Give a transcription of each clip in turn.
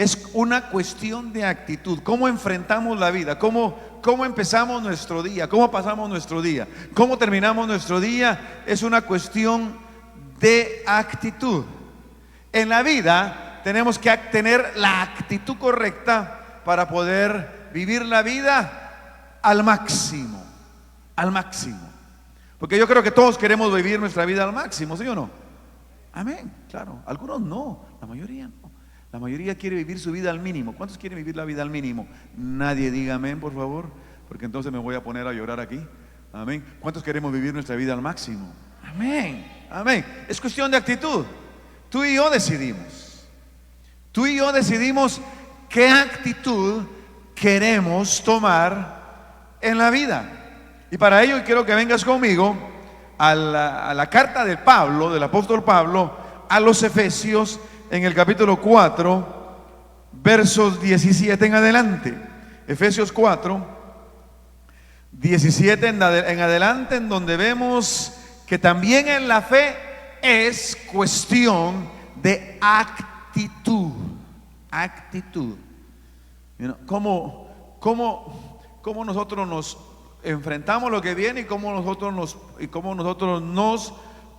Es una cuestión de actitud. ¿Cómo enfrentamos la vida? ¿Cómo empezamos nuestro día? ¿Cómo pasamos nuestro día? ¿Cómo terminamos nuestro día? Es una cuestión de actitud. En la vida tenemos que tener la actitud correcta para poder vivir la vida al máximo. Al máximo. Porque yo creo que todos queremos vivir nuestra vida al máximo, ¿sí o no? Amén, claro. Algunos no, la mayoría no. La mayoría quiere vivir su vida al mínimo. ¿Cuántos quieren vivir la vida al mínimo? Nadie diga amén, por favor, porque entonces me voy a poner a llorar aquí. Amén. ¿Cuántos queremos vivir nuestra vida al máximo? Amén, amén. Es cuestión de actitud. Tú y yo decidimos. Tú y yo decidimos qué actitud queremos tomar en la vida. Y para ello quiero que vengas conmigo a la carta de Pablo, del apóstol Pablo, a los Efesios, en el capítulo 4, versos 17 en adelante. Efesios 4, 17 en adelante, en donde vemos que también en la fe es cuestión de actitud. Actitud. ¿Cómo nosotros nos enfrentamos lo que viene y cómo nosotros nos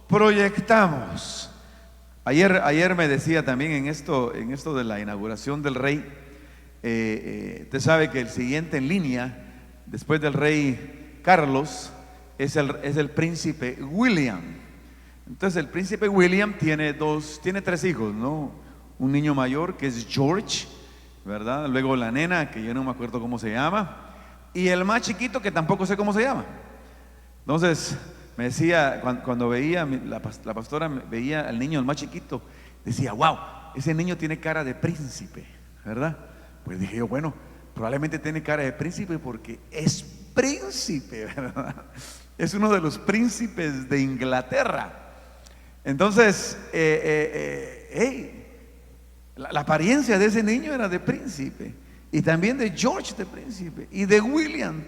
proyectamos? Ayer me decía también en esto de la inauguración del rey, usted sabe que el siguiente en línea después del rey Carlos es el príncipe William. Entonces el príncipe William tiene tres hijos, ¿no? Un niño mayor que es George, ¿verdad? Luego la nena, que yo no me acuerdo cómo se llama, y el más chiquito, que tampoco sé cómo se llama. Entonces me decía, cuando veía la pastora, veía al niño, el más chiquito, decía, wow, ese niño tiene cara de príncipe, ¿verdad? Pues dije yo, bueno, probablemente tiene cara de príncipe porque es príncipe, ¿verdad? Es uno de los príncipes de Inglaterra. Entonces, la apariencia de ese niño era de príncipe. Y también de George de príncipe. Y de William.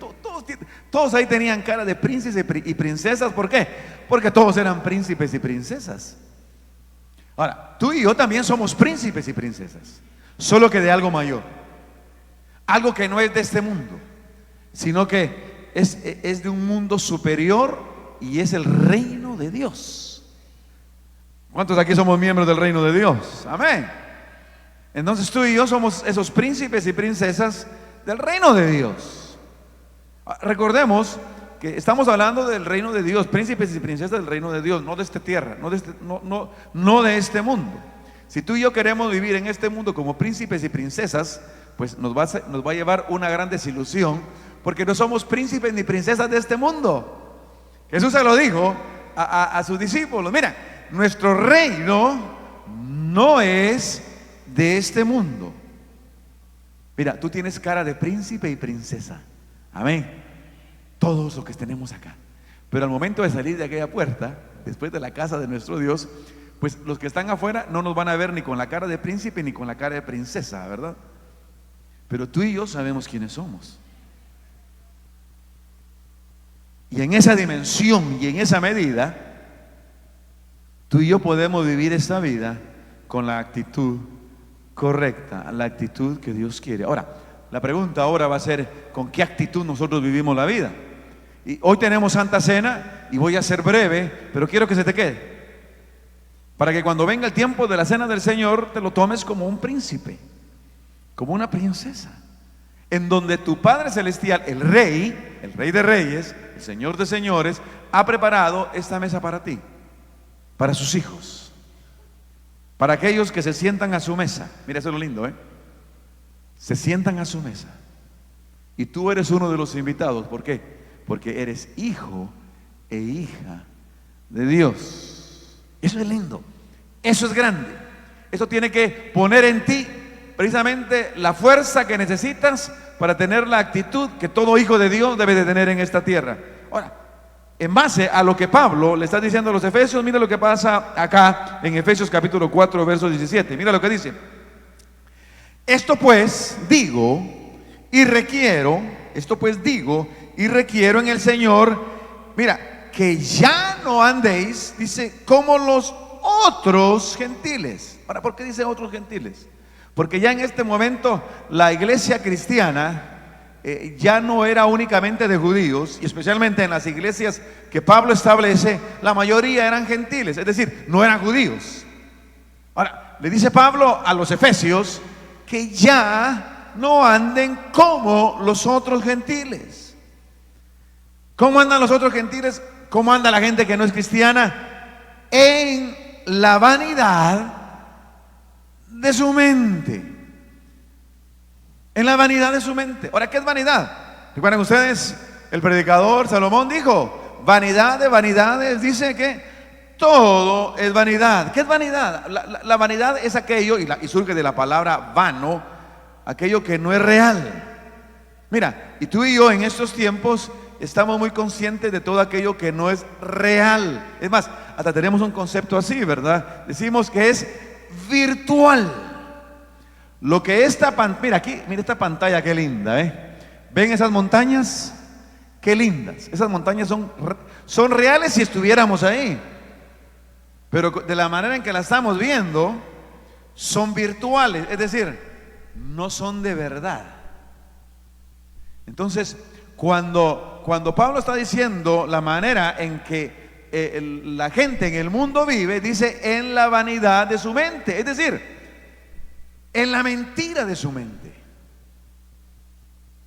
Todos ahí tenían cara de príncipes y princesas. ¿Por qué? Porque todos eran príncipes y princesas. Ahora, tú y yo también somos príncipes y princesas. Solo que de algo mayor. Algo que no es de este mundo, sino que es de un mundo superior, y es el reino de Dios. ¿Cuántos aquí somos miembros del reino de Dios? Amén. Entonces tú y yo somos esos príncipes y princesas del reino de Dios. Recordemos que estamos hablando del reino de Dios, príncipes y princesas del reino de Dios, no de esta tierra, no de este mundo. Si tú y yo queremos vivir en este mundo como príncipes y princesas, pues nos va a llevar una gran desilusión, porque no somos príncipes ni princesas de este mundo. Jesús se lo dijo a sus discípulos: mira, nuestro reino no es de este mundo. Mira, tú tienes cara de príncipe y princesa. Amén. Todos los que tenemos acá. Pero al momento de salir de aquella puerta, después de la casa de nuestro Dios, pues los que están afuera no nos van a ver ni con la cara de príncipe ni con la cara de princesa, ¿verdad? Pero tú y yo sabemos quiénes somos. Y en esa dimensión y en esa medida, tú y yo podemos vivir esta vida con la actitud correcta, la actitud que Dios quiere. Ahora, la pregunta ahora va a ser: ¿con qué actitud nosotros vivimos la vida? Y hoy tenemos Santa Cena, y voy a ser breve, pero quiero que se te quede, para que cuando venga el tiempo de la cena del Señor te lo tomes como un príncipe, como una princesa, en donde tu Padre Celestial, el Rey de Reyes, el Señor de Señores, ha preparado esta mesa para ti, para sus hijos, para aquellos que se sientan a su mesa. Mira, eso es lo lindo, se sientan a su mesa, y tú eres uno de los invitados. ¿Por qué? Porque eres hijo e hija de Dios. Eso es lindo, eso es grande. Eso tiene que poner en ti precisamente la fuerza que necesitas para tener la actitud que todo hijo de Dios debe de tener en esta tierra. Ahora, en base a lo que Pablo le está diciendo a los Efesios, mira lo que pasa acá en Efesios capítulo 4, verso 17. Mira lo que dice: esto pues digo y requiero en el Señor, mira, que ya no andéis, dice, como los otros gentiles. Ahora, ¿por qué dice otros gentiles? Porque ya en este momento la iglesia cristiana ya no era únicamente de judíos, y especialmente en las iglesias que Pablo establece, la mayoría eran gentiles, es decir, no eran judíos. Ahora, le dice Pablo a los efesios que ya no anden como los otros gentiles. ¿Cómo andan los otros gentiles? ¿Cómo anda la gente que no es cristiana? En la vanidad de su mente. En la vanidad de su mente. Ahora, ¿qué es vanidad? Recuerden ustedes, el predicador Salomón dijo: vanidad de vanidades, dice que todo es vanidad. ¿Qué es vanidad? La vanidad es aquello, y surge de la palabra vano, aquello que no es real. Mira, y tú y yo en estos tiempos estamos muy conscientes de todo aquello que no es real. Es más, hasta tenemos un concepto así, ¿verdad? Decimos que es virtual. Lo que esta pantalla, mira aquí, mira esta pantalla, qué linda, ¿eh? ¿Ven esas montañas? Qué lindas. Esas montañas son reales si estuviéramos ahí, pero de la manera en que las estamos viendo, son virtuales, es decir, no son de verdad. Entonces, cuando Pablo está diciendo la manera en que la gente en el mundo vive, dice en la vanidad de su mente, es decir, en la mentira de su mente.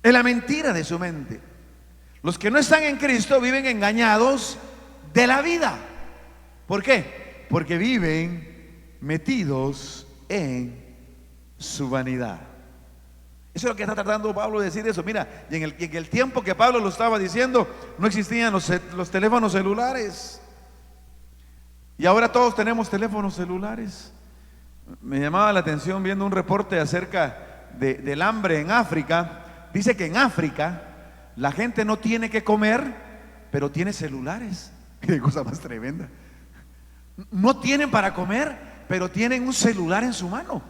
En la mentira de su mente. Los que no están en Cristo viven engañados de la vida. ¿Por qué? Porque viven metidos en su vanidad. Eso es lo que está tratando Pablo de decir eso. Mira, y en el tiempo que Pablo lo estaba diciendo, no existían los teléfonos celulares. Y ahora todos tenemos teléfonos celulares. Me llamaba la atención viendo un reporte acerca del hambre en África. Dice que en África la gente no tiene que comer, pero tiene celulares. Qué cosa más tremenda. No tienen para comer, pero tienen un celular en su mano.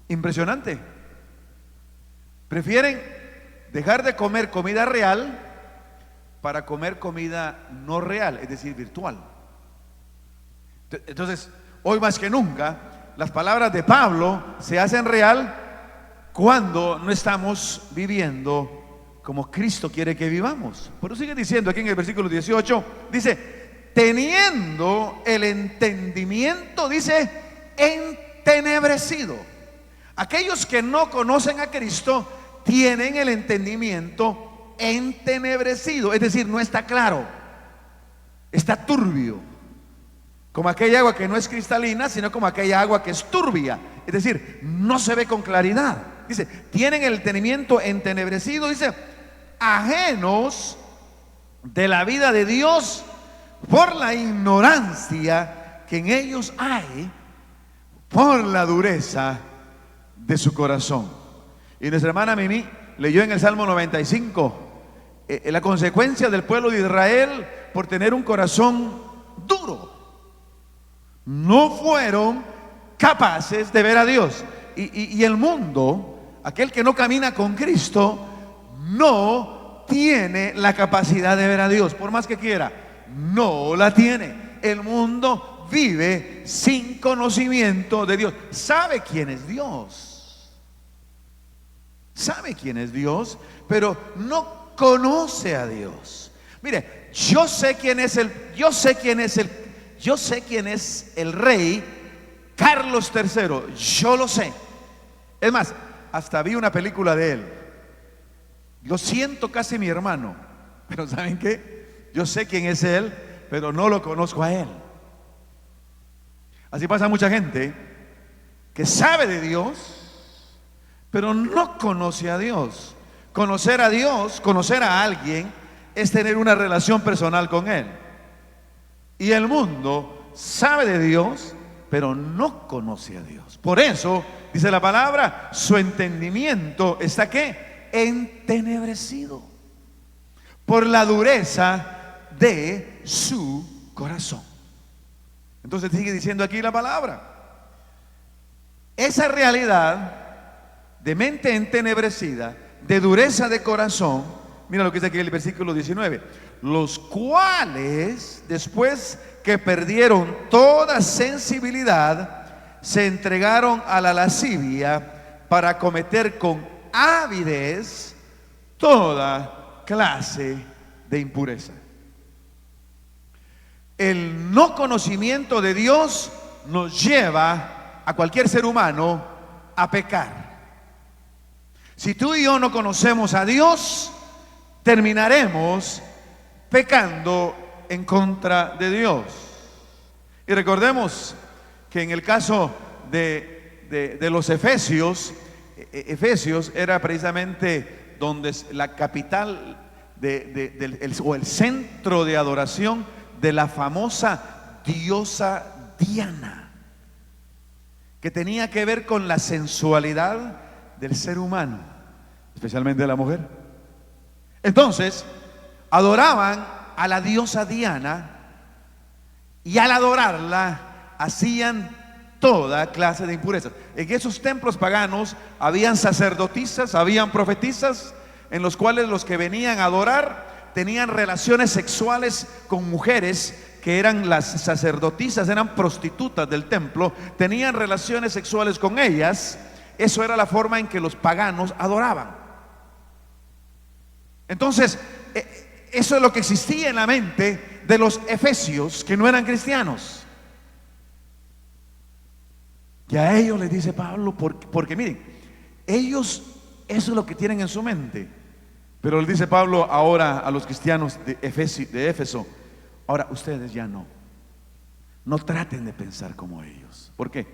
Impresionante. Prefieren dejar de comer comida real para comer comida no real, es decir, virtual. Entonces, hoy más que nunca, las palabras de Pablo se hacen real cuando no estamos viviendo como Cristo quiere que vivamos. Por eso sigue diciendo aquí en el versículo 18, dice, teniendo el entendimiento, dice, entenebrecido. Aquellos que no conocen a Cristo tienen el entendimiento entenebrecido, es decir, no está claro, está turbio. Como aquella agua que no es cristalina, sino como aquella agua que es turbia. Es decir, no se ve con claridad. Dice, tienen el entendimiento entenebrecido, dice, ajenos de la vida de Dios por la ignorancia que en ellos hay, por la dureza de su corazón. Y nuestra hermana Mimi leyó en el Salmo 95 la consecuencia del pueblo de Israel por tener un corazón duro. No fueron capaces de ver a Dios. Y el mundo, aquel que no camina con Cristo, no tiene la capacidad de ver a Dios, por más que quiera, no la tiene. El mundo vive sin conocimiento de Dios. ¿Sabe quién es Dios? ¿Sabe quién es Dios? Pero no conoce a Dios. Mire, yo sé quién es el rey Carlos III, yo lo sé. Es más, hasta vi una película de él. Lo siento casi mi hermano, pero ¿saben qué? Yo sé quién es él, pero no lo conozco a él. Así pasa mucha gente que sabe de Dios, pero no conoce a Dios. Conocer a Dios, conocer a alguien, es tener una relación personal con él. Y el mundo sabe de Dios, pero no conoce a Dios. Por eso, dice la palabra, su entendimiento está ¿qué? Entenebrecido por la dureza de su corazón. Entonces sigue diciendo aquí la palabra. Esa realidad de mente entenebrecida, de dureza de corazón, mira lo que dice aquí en el versículo 19, los cuales después que perdieron toda sensibilidad, se entregaron a la lascivia para cometer con avidez toda clase de impureza. El no conocimiento de Dios nos lleva a cualquier ser humano a pecar. Si tú y yo no conocemos a Dios, terminaremos pecando en contra de Dios. Y recordemos que en el caso de los Efesios, Efesios era precisamente donde la capital o el centro de adoración de la famosa diosa Diana, que tenía que ver con la sensualidad del ser humano, especialmente de la mujer. Entonces, adoraban a la diosa Diana y al adorarla hacían toda clase de impurezas. En esos templos paganos habían sacerdotisas, habían profetisas, en los cuales los que venían a adorar tenían relaciones sexuales con mujeres que eran las sacerdotisas, eran prostitutas del templo, tenían relaciones sexuales con ellas. Eso era la forma en que los paganos adoraban. Entonces, eso es lo que existía en la mente de los efesios, que no eran cristianos. Y a ellos les dice Pablo, porque miren, ellos eso es lo que tienen en su mente. Pero le dice Pablo ahora a los cristianos de Éfeso, ahora ustedes ya no traten de pensar como ellos. ¿Por qué?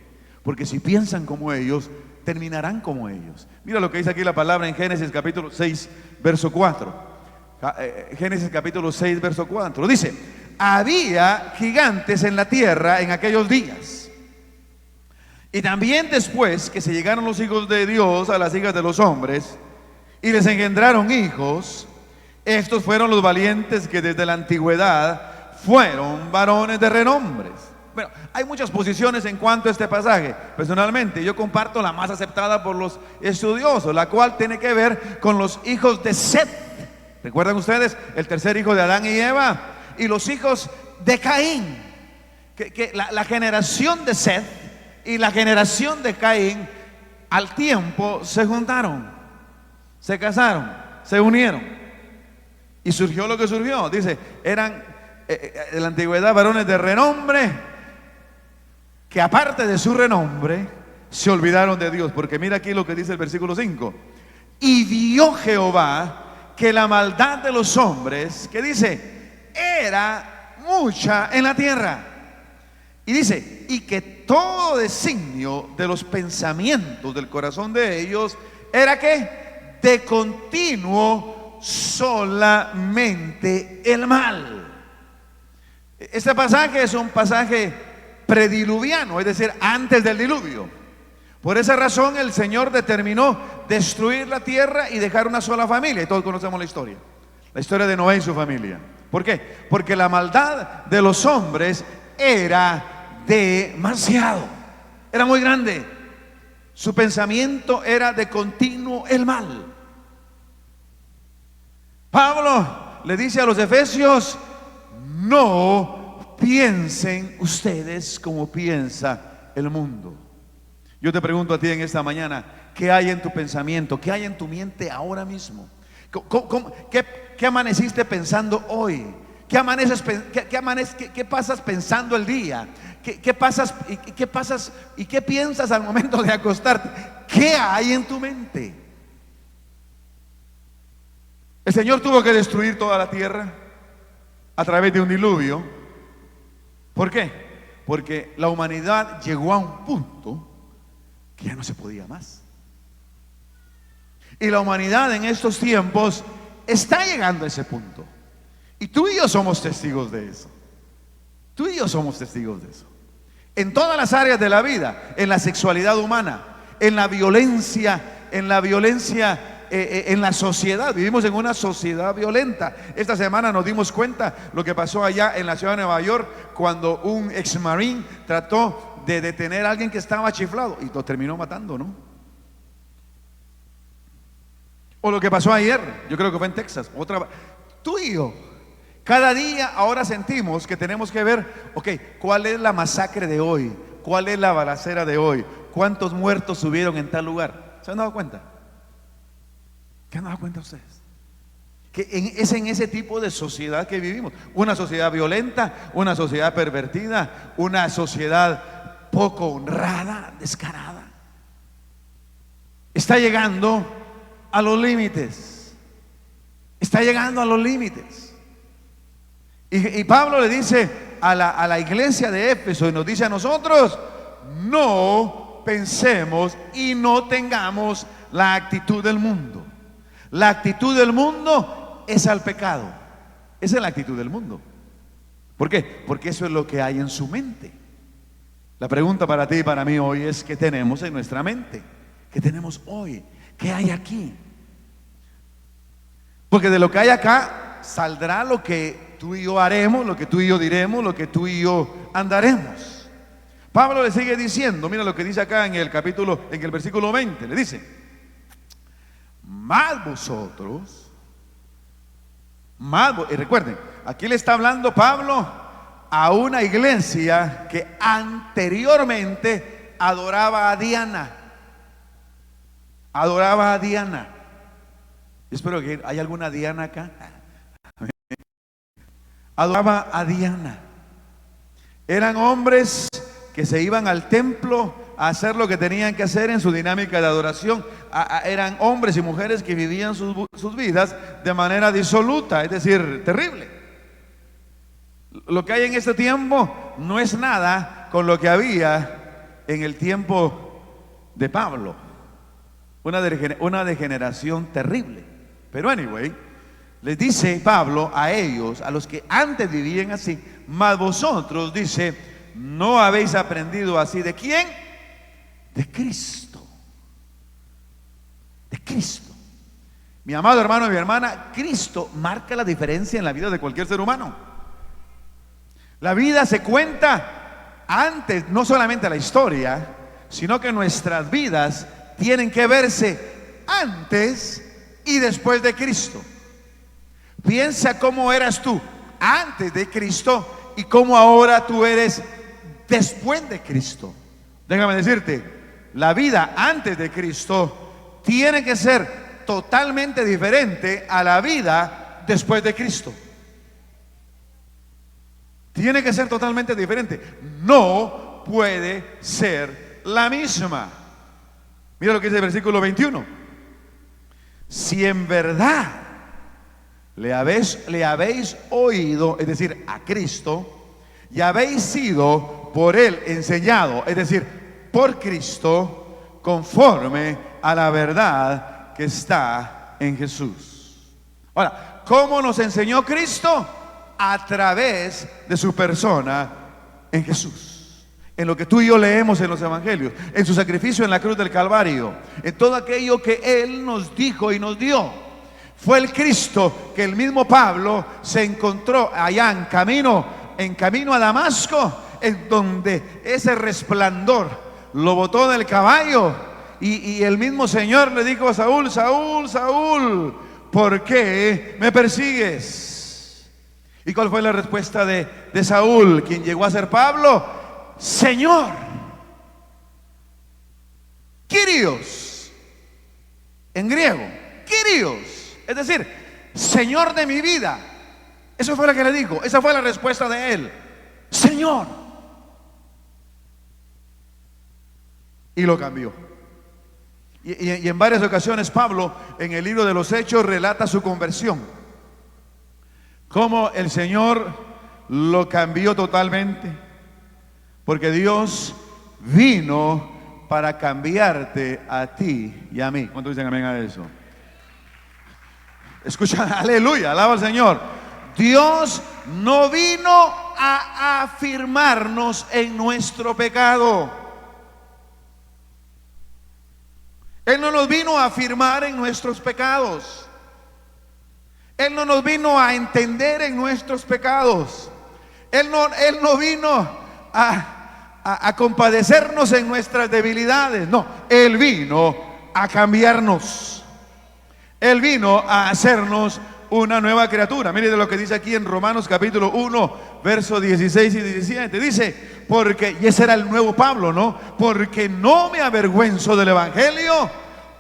Porque si piensan como ellos, terminarán como ellos. Mira lo que dice aquí la palabra en Génesis capítulo 6, verso 4. Génesis capítulo 6, verso 4. Dice: había gigantes en la tierra en aquellos días. Y también después que se llegaron los hijos de Dios a las hijas de los hombres y les engendraron hijos, estos fueron los valientes que desde la antigüedad fueron varones de renombres. Bueno, hay muchas posiciones en cuanto a este pasaje. Personalmente, yo comparto la más aceptada por los estudiosos, la cual tiene que ver con los hijos de Set. ¿Recuerdan ustedes? El tercer hijo de Adán y Eva. Y los hijos de Caín. Que la generación de Set y la generación de Caín al tiempo se juntaron, se casaron, se unieron y surgió lo que surgió. Dice, eran en la antigüedad varones de renombre, que aparte de su renombre se olvidaron de Dios. Porque mira aquí lo que dice el versículo 5: y vio Jehová que la maldad de los hombres, que dice, era mucha en la tierra. Y dice, y que todo designio de los pensamientos del corazón de ellos era que de continuo solamente el mal. Este pasaje es un pasaje prediluviano, es decir, antes del diluvio. Por esa razón el Señor determinó destruir la tierra y dejar una sola familia. Y todos conocemos la historia de Noé y su familia. ¿Por qué? Porque la maldad de los hombres era demasiado, era muy grande. Su pensamiento era de continuo el mal. Pablo le dice a los efesios: no piensen ustedes como piensa el mundo. Yo te pregunto a ti en esta mañana, ¿qué hay en tu pensamiento? ¿Qué hay en tu mente ahora mismo? ¿Qué amaneciste pensando hoy? ¿Qué pasas pensando el día? ¿Qué pasas y qué piensas al momento de acostarte? ¿Qué hay en tu mente? El Señor tuvo que destruir toda la tierra a través de un diluvio. ¿Por qué? Porque la humanidad llegó a un punto que ya no se podía más. Y la humanidad en estos tiempos está llegando a ese punto. Y tú y yo somos testigos de eso. Tú y yo somos testigos de eso. En todas las áreas de la vida, en la sexualidad humana, en la violencia, en la sociedad. Vivimos en una sociedad violenta. Esta semana nos dimos cuenta lo que pasó allá en la ciudad de Nueva York, cuando un ex marine trató de detener a alguien que estaba chiflado y lo terminó matando, ¿no? O lo que pasó ayer, yo creo que fue en Texas. Tú y yo, cada día ahora sentimos que tenemos que ver, ok, ¿cuál es la masacre de hoy? ¿Cuál es la balacera de hoy? ¿Cuántos muertos hubieron en tal lugar? ¿Se han dado cuenta? ¿Qué han dado cuenta ustedes? Es en ese tipo de sociedad que vivimos. Una sociedad violenta, una sociedad pervertida, una sociedad poco honrada, descarada. Está llegando a los límites. Está llegando a los límites. Y Pablo le dice a la iglesia de Éfeso, y nos dice a nosotros: no pensemos y no tengamos la actitud del mundo. La actitud del mundo es al pecado. Esa es la actitud del mundo. ¿Por qué? Porque eso es lo que hay en su mente. La pregunta para ti y para mí hoy es: ¿qué tenemos en nuestra mente? ¿Qué tenemos hoy? ¿Qué hay aquí? Porque de lo que hay acá saldrá lo que tú y yo haremos, lo que tú y yo diremos, lo que tú y yo andaremos. Pablo le sigue diciendo, mira lo que dice acá en el versículo 20, le dice: más vosotros, y recuerden, aquí le está hablando Pablo a una iglesia que anteriormente adoraba a Diana. Adoraba a Diana. Espero que haya alguna Diana acá. Adoraba a Diana. Eran hombres que se iban al templo a hacer lo que tenían que hacer en su dinámica de adoración. Eran hombres y mujeres que vivían sus vidas de manera disoluta, es decir, terrible. Lo que hay en este tiempo no es nada con lo que había en el tiempo de Pablo. Una degeneración terrible. Pero anyway, les dice Pablo a ellos, a los que antes vivían así: mas vosotros, dice, no habéis aprendido así. ¿De quién? De Cristo. De Cristo. Mi amado hermano y mi hermana, Cristo marca la diferencia en la vida de cualquier ser humano. La vida se cuenta antes, no solamente la historia, sino que nuestras vidas tienen que verse antes y después de Cristo. Piensa cómo eras tú antes de Cristo y cómo ahora tú eres después de Cristo. Déjame decirte, la vida antes de Cristo tiene que ser totalmente diferente a la vida después de Cristo. Tiene que ser totalmente diferente. No puede ser la misma. Mira lo que dice el versículo 21. Si en verdad le habéis oído, es decir, a Cristo, y habéis sido por Él enseñado, es decir, por Cristo, conforme a la verdad que está en Jesús. Ahora, ¿cómo nos enseñó Cristo? A través de su persona en Jesús. En lo que tú y yo leemos en los evangelios, en su sacrificio en la cruz del Calvario, en todo aquello que Él nos dijo y nos dio. Fue el Cristo que el mismo Pablo se encontró allá en camino a Damasco, en donde ese resplandor lo botó del caballo, y el mismo Señor le dijo a Saúl: Saúl, Saúl, ¿por qué me persigues? ¿Y cuál fue la respuesta de Saúl, quien llegó a ser Pablo? Señor, Kyrios, en griego, Kyrios, es decir, Señor de mi vida. Eso fue lo que le dijo, esa fue la respuesta de él: Señor. Y lo cambió. Y en varias ocasiones Pablo, en el libro de los Hechos, relata su conversión, cómo el Señor lo cambió totalmente. Porque Dios vino para cambiarte a ti y a mí. ¿Cuántos dicen amén a eso? Escucha, aleluya, alaba al Señor. Dios no vino a afirmarnos en nuestro pecado. Él no nos vino a afirmar en nuestros pecados. Él no nos vino a entender en nuestros pecados. Él no vino a compadecernos en nuestras debilidades. No, Él vino a cambiarnos. Él vino a hacernos una nueva criatura. Mire de lo que dice aquí en Romanos capítulo 1, versos 16 y 17. Dice, porque, y ese era el nuevo Pablo, ¿no? Porque no me avergüenzo del evangelio,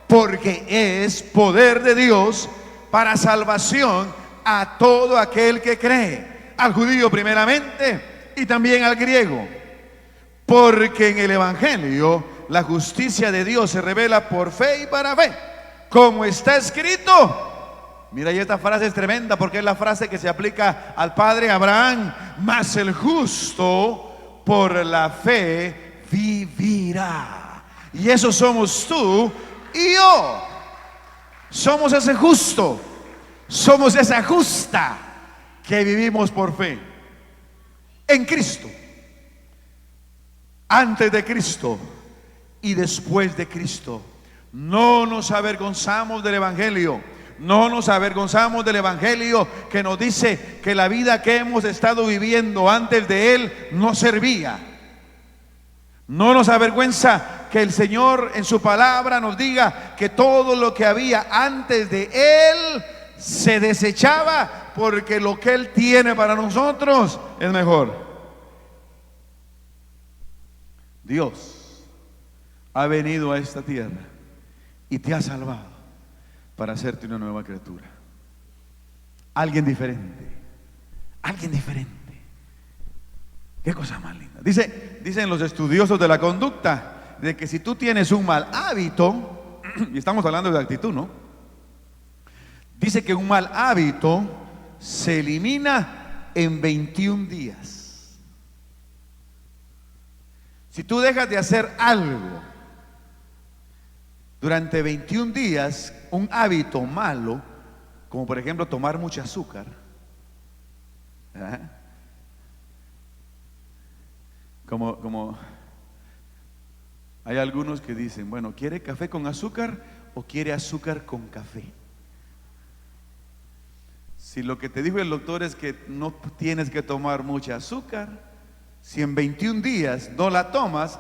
porque es poder de Dios para salvación a todo aquel que cree, al judío primeramente y también al griego. Porque en el evangelio la justicia de Dios se revela por fe y para fe, como está escrito. Mira, y esta frase es tremenda porque es la frase que se aplica al padre Abraham: mas el justo por la fe vivirá. Y eso somos tú y yo. Somos ese justo, somos esa justa que vivimos por fe en Cristo, antes de Cristo y después de Cristo. No nos avergonzamos del evangelio. No nos avergonzamos del evangelio que nos dice que la vida que hemos estado viviendo antes de él no servía. No nos avergüenza que el Señor en su palabra nos diga que todo lo que había antes de él se desechaba, porque lo que él tiene para nosotros es mejor. Dios ha venido a esta tierra y te ha salvado para hacerte una nueva criatura. Alguien diferente. Alguien diferente. Qué cosa más linda. Dicen los estudiosos de la conducta de que si tú tienes un mal hábito, y estamos hablando de actitud, ¿no? Dice que un mal hábito se elimina en 21 días. Si tú dejas de hacer algo durante 21 días, un hábito malo, como por ejemplo tomar mucho azúcar, ¿verdad? Como hay algunos que dicen, bueno, ¿quiere café con azúcar o quiere azúcar con café? Si lo que te dijo el doctor es que no tienes que tomar mucha azúcar, si en 21 días no la tomas,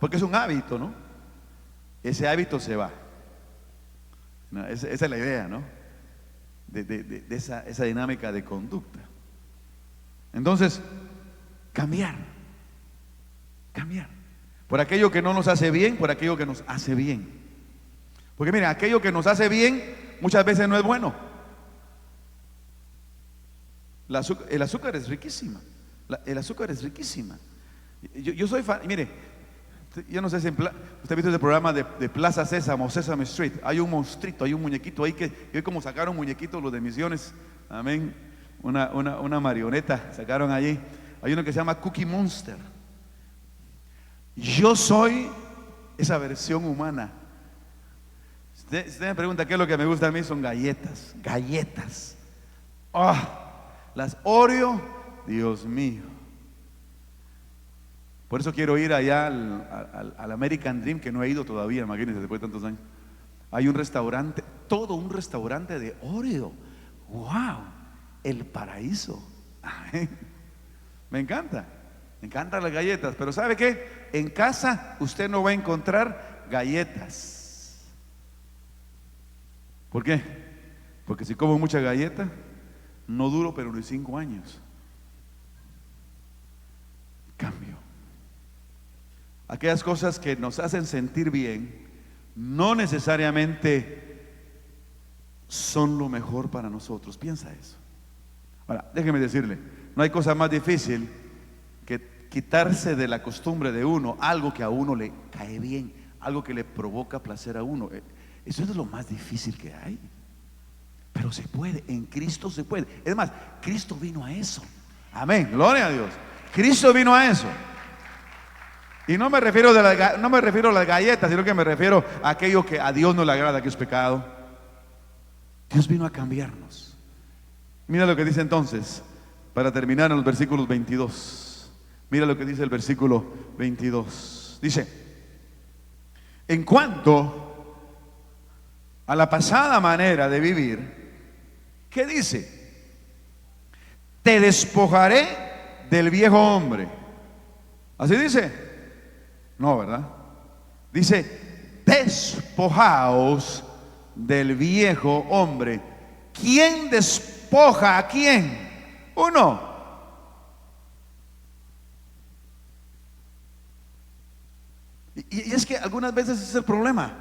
porque es un hábito, ¿no? Ese hábito se va. No, esa es la idea, ¿no? De esa dinámica de conducta. Entonces, cambiar. Por aquello que no nos hace bien, por aquello que nos hace bien. Porque mira, aquello que nos hace bien muchas veces no es bueno. El azúcar es riquísima. El azúcar es riquísima. Yo soy fan, mire, yo no sé si usted ha visto ese programa de Plaza Sésamo, Sesame Street. Hay un monstruito, hay un muñequito ahí que como sacaron muñequitos los de Misiones, amén, una marioneta sacaron allí. Hay uno que se llama Cookie Monster. Yo soy esa versión humana. Usted me pregunta qué es lo que me gusta a mí, son galletas. Oh, las Oreo, Dios mío. Por eso quiero ir allá al American Dream, que no he ido todavía, imagínense, después de tantos años. Hay un restaurante, todo un restaurante de Oreo. ¡Wow! El paraíso. Me encantan las galletas, pero ¿sabe qué? En casa usted no va a encontrar galletas. ¿Por qué? Porque si como mucha galleta, no duro pero ni 5 años. Cambio. Aquellas cosas que nos hacen sentir bien no necesariamente son lo mejor para nosotros. Piensa eso. Ahora, déjeme decirle, no hay cosa más difícil que quitarse de la costumbre de uno algo que a uno le cae bien, algo que le provoca placer a uno. Eso es lo más difícil que hay. Pero se puede, en Cristo se puede. Es más, Cristo vino a eso. Amén, gloria a Dios. Cristo vino a eso. Y no me refiero a las galletas, sino que me refiero a aquello que a Dios no le agrada, que es pecado. Dios vino a cambiarnos. Mira lo que dice entonces, para terminar en los versículos 22. Mira lo que dice el versículo 22. Dice, en cuanto a la pasada manera de vivir, ¿qué dice? Te despojaré del viejo hombre. ¿Así dice? No, ¿verdad? Dice, despojaos del viejo hombre, ¿Quién despoja a quién? Uno. Y es que algunas veces ese es el problema.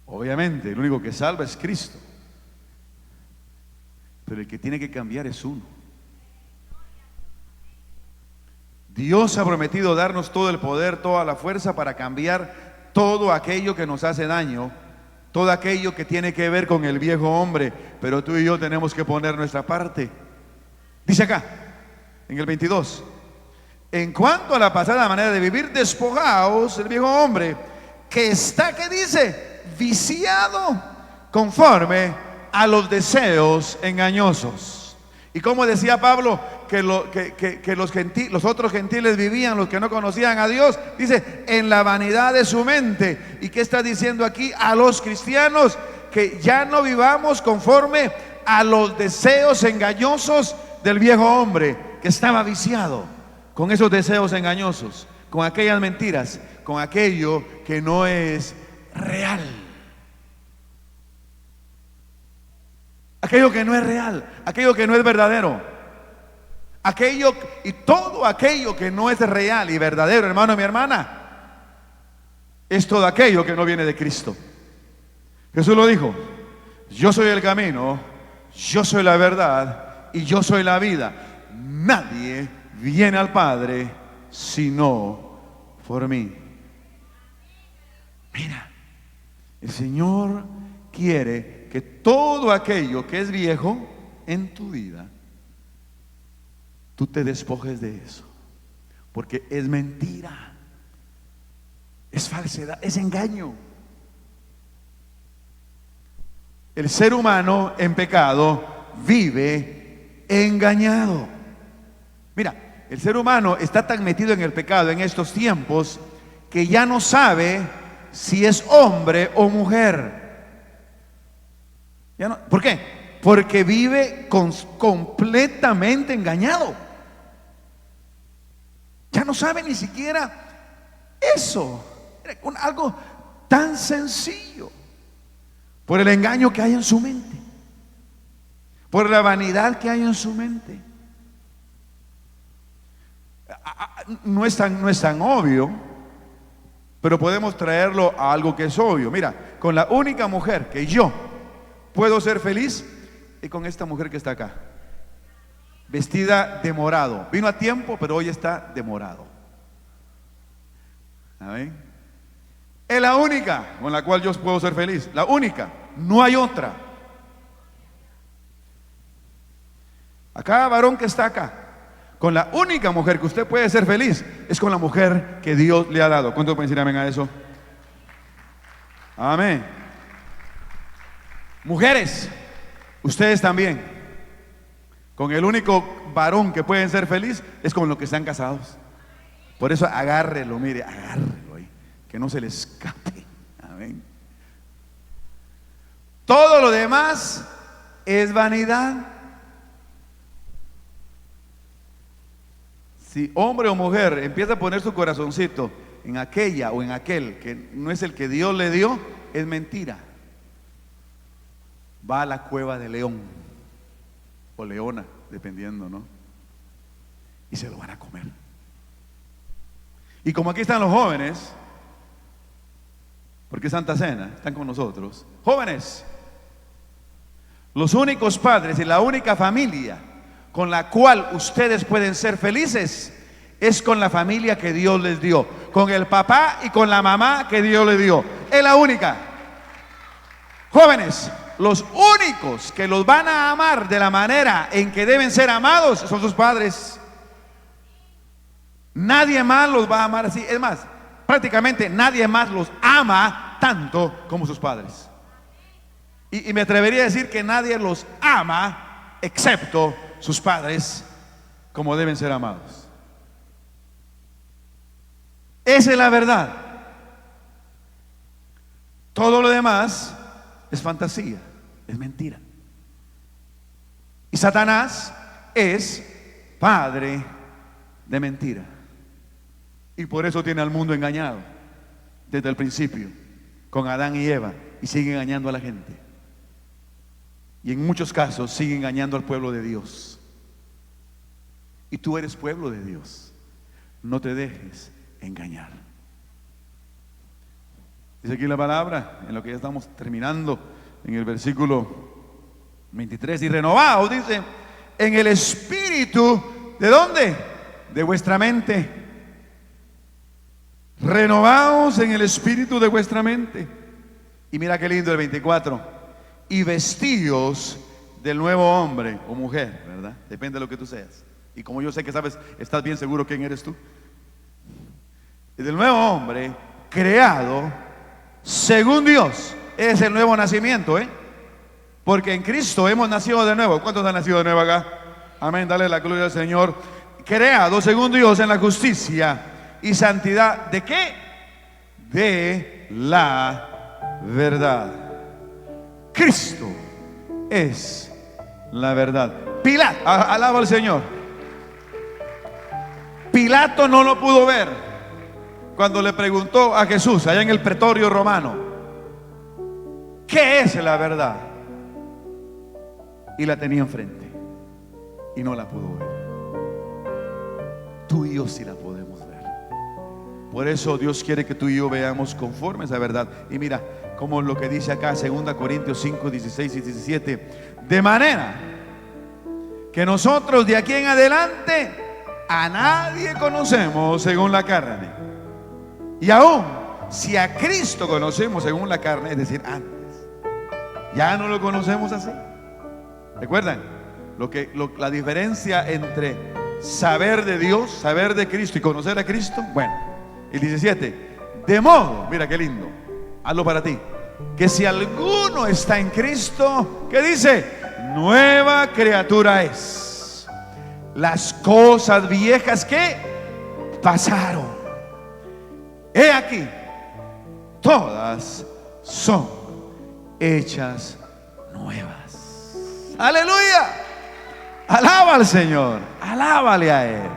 Obviamente, el único que salva es Cristo, pero el que tiene que cambiar es uno. Dios ha prometido darnos todo el poder, toda la fuerza para cambiar todo aquello que nos hace daño, todo aquello que tiene que ver con el viejo hombre, pero tú y yo tenemos que poner nuestra parte. Dice acá, en el 22, en cuanto a la pasada manera de vivir, despojaos el viejo hombre, que está, ¿qué dice? Viciado conforme a los deseos engañosos. Y como decía Pablo, que los otros gentiles vivían, los que no conocían a Dios, dice, en la vanidad de su mente. ¿Y qué está diciendo aquí? A los cristianos, que ya no vivamos conforme a los deseos engañosos del viejo hombre, que estaba viciado con esos deseos engañosos, con aquellas mentiras, con aquello que no es real. Aquello que no es real, aquello que no es verdadero, aquello y todo aquello que no es real y verdadero, hermano y mi hermana, es todo aquello que no viene de Cristo. Jesús lo dijo: yo soy el camino, yo soy la verdad y yo soy la vida. Nadie viene al Padre sino por mí. Mira, el Señor quiere que todo aquello que es viejo en tu vida, tú te despojes de eso, porque es mentira, es falsedad, es engaño. El ser humano en pecado vive engañado. Mira, el ser humano está tan metido en el pecado en estos tiempos que ya no sabe si es hombre o mujer. Ya no, ¿por qué? Porque vive completamente engañado. Ya no sabe ni siquiera eso. Algo tan sencillo. Por el engaño que hay en su mente, por la vanidad que hay en su mente. No es tan obvio, pero podemos traerlo a algo que es obvio. Mira, con la única mujer que yo puedo ser feliz es con esta mujer que está acá, vestida de morado. Vino a tiempo, pero hoy está de morado. ¿Amén? Es la única con la cual yo puedo ser feliz. La única, no hay otra. A cada varón que está acá, con la única mujer que usted puede ser feliz es con la mujer que Dios le ha dado. ¿Cuántos pueden decir amén a eso? Amén. Mujeres, ustedes también, con el único varón que pueden ser feliz es con los que están casados. Por eso agárrelo, mire, agárrelo ahí, que no se le escape. Amén. Todo lo demás es vanidad. Si hombre o mujer empieza a poner su corazoncito en aquella o en aquel que no es el que Dios le dio, es mentira. Va a la cueva de león o leona, dependiendo, ¿no? Y se lo van a comer. Y como aquí están los jóvenes, porque es Santa Cena, están con nosotros. Jóvenes, los únicos padres y la única familia con la cual ustedes pueden ser felices es con la familia que Dios les dio, con el papá y con la mamá que Dios les dio. Es la única. Jóvenes, los únicos que los van a amar de la manera en que deben ser amados son sus padres. Nadie más los va a amar así. Es más, prácticamente nadie más los ama tanto como sus padres. Y me atrevería a decir que nadie los ama excepto sus padres como deben ser amados. Esa es la verdad. Todo lo demás es fantasía, es mentira. Y Satanás es padre de mentira. Y por eso tiene al mundo engañado desde el principio, con Adán y Eva. y sigue engañando a la gente. Y en muchos casos sigue engañando al pueblo de Dios. Y tú eres pueblo de Dios. No te dejes engañar. Dice aquí la palabra, en lo que ya estamos terminando, en el versículo 23, y renovaos, dice, en el espíritu, ¿de dónde? De vuestra mente. Renovaos en el espíritu de vuestra mente. Y mira qué lindo el 24. Y vestíos del nuevo hombre o mujer, ¿verdad? Depende de lo que tú seas. Y como yo sé que sabes, estás bien seguro quién eres tú. Y del nuevo hombre creado según Dios. Es el nuevo nacimiento, porque en Cristo hemos nacido de nuevo. ¿Cuántos han nacido de nuevo acá? Amén, dale la gloria al Señor. Creado según Dios en la justicia y santidad. ¿De qué? De la verdad. Cristo es la verdad. Pilato, alaba al Señor. Pilato no lo pudo ver cuando le preguntó a Jesús allá en el pretorio romano: ¿qué es la verdad? Y la tenía enfrente y no la pudo ver. Tú y yo sí la podemos ver. Por eso Dios quiere que tú y yo veamos conforme a esa verdad. Y mira como lo que dice acá 2 Corintios 5, 16 y 17: de manera que nosotros de aquí en adelante a nadie conocemos según la carne. Y aún si a Cristo conocemos según la carne, es decir, antes, ya no lo conocemos así. ¿Recuerdan? La diferencia entre saber de Dios, saber de Cristo y conocer a Cristo. Bueno, el 17: de modo, mira qué lindo, hazlo para ti, que si alguno está en Cristo, ¿qué dice? Nueva criatura es. Las cosas viejas que pasaron, he aquí, todas son hechas nuevas. Aleluya. Alaba al Señor, alábale a Él.